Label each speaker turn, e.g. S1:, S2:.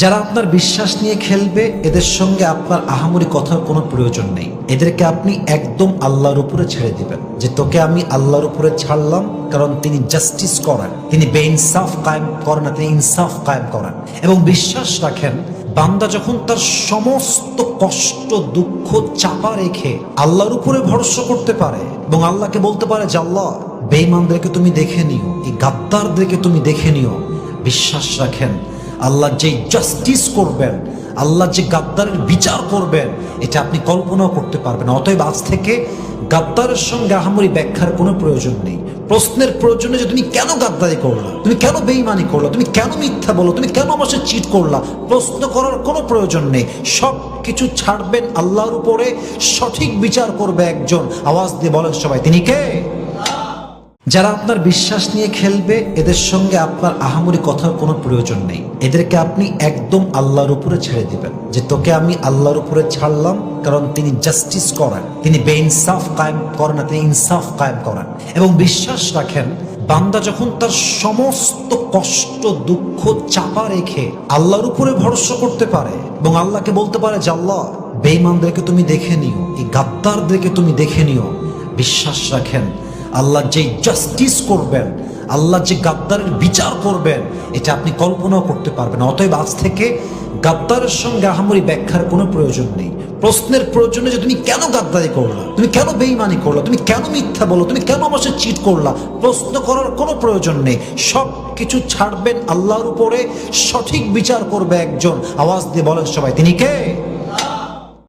S1: যারা আপনার বিশ্বাস নিয়ে খেলবে এদের সঙ্গে আপনার আহামরি কথার কোনো প্রয়োজন নেই। এদেরকে আপনি একদম আল্লাহর উপরে ছেড়ে দিবেন যে তোকে আমি আল্লাহর উপরে ছাড়লাম, কারণ তিনি জাস্টিস করেন, তিনি বেইনসাফ কায়েম করেন না, তিনি ইনসাফ কায়েম করেন। এবং বিশ্বাস রাখেন, বান্দা যখন তার সমস্ত কষ্ট দুঃখ চাপা রেখে আল্লাহর উপরে ভরসা করতে পারে এবং আল্লাহকে বলতে পারে যে আল্লাহ, বেঈমানদেরকে তুমি দেখে নিও, এই গাদ্দারদেরকে তুমি দেখে নিও, বিশ্বাস রাখেন আল্লাহ যে জাস্টিস করবেন, আল্লাহ যে গাদ্দারের বিচার করবেন, এটা আপনি কল্পনাও করতে পারবেন। অতএব আজ থেকে গাদ্দারের সঙ্গে আহামরি ব্যাখ্যার কোনো প্রয়োজন নেই। প্রশ্নের প্রয়োজন নেই যে তুমি কেন গাদ্দারি করলা, তুমি কেন বেঈমানি করলা, তুমি কেন মিথ্যা বলো, তুমি কেন আমার সাথে চিট করলা, প্রশ্ন করার কোনো প্রয়োজন নেই। সব কিছু ছাড়বেন আল্লাহর উপরে, সঠিক বিচার করবে একজন। আওয়াজ দিয়ে বলেন সবাই, তিনি কে? যারা আপনার বিশ্বাস নিয়ে খেলবে এদের সঙ্গে আপনার আহামরি কথার কোনো প্রয়োজন নেই। এদেরকে আপনি একদম আল্লাহর উপরে ছেড়ে দিবেন যে তোকে আমি আল্লাহর উপরে ছাড়লাম, কারণ তিনি জাস্টিস করেন, তিনি বেইনসাফ কায়েম করেন না, তিনি ইনসাফ কায়েম করেন। এবং বিশ্বাস রাখেন, বান্দা যখন তার সমস্ত কষ্ট দুঃখ চাপা রেখে আল্লাহর উপরে ভরসা করতে পারে এবং আল্লাহকে বলতে পারে যে আল্লাহ, বেঈমানদেরকে তুমি দেখে নিও, এই গাদ্দারদেরকে তুমি দেখে নিও, বিশ্বাস রাখেন আল্লাহ যে জাস্টিস করবেন, আল্লাহ যে গাদ্দারের বিচার করবেন, এটা আপনি কল্পনাও করতে পারবেন। অতএব আজ থেকে গাদ্দারের সঙ্গে আহামরি ব্যাখ্যার কোনো প্রয়োজন নেই। প্রশ্নের প্রয়োজনে যে তুমি কেন গাদ্দারি করলা, তুমি কেন বেঈমানি করলা, তুমি কেন মিথ্যা বলো, তুমি কেন আমার সাথে চিট করলা, প্রশ্ন করার কোনো প্রয়োজন নেই। সব কিছু ছাড়বেন আল্লাহর উপরে, সঠিক বিচার করবে একজন। আওয়াজ দিয়ে বলেন সবাই, তিনি কে?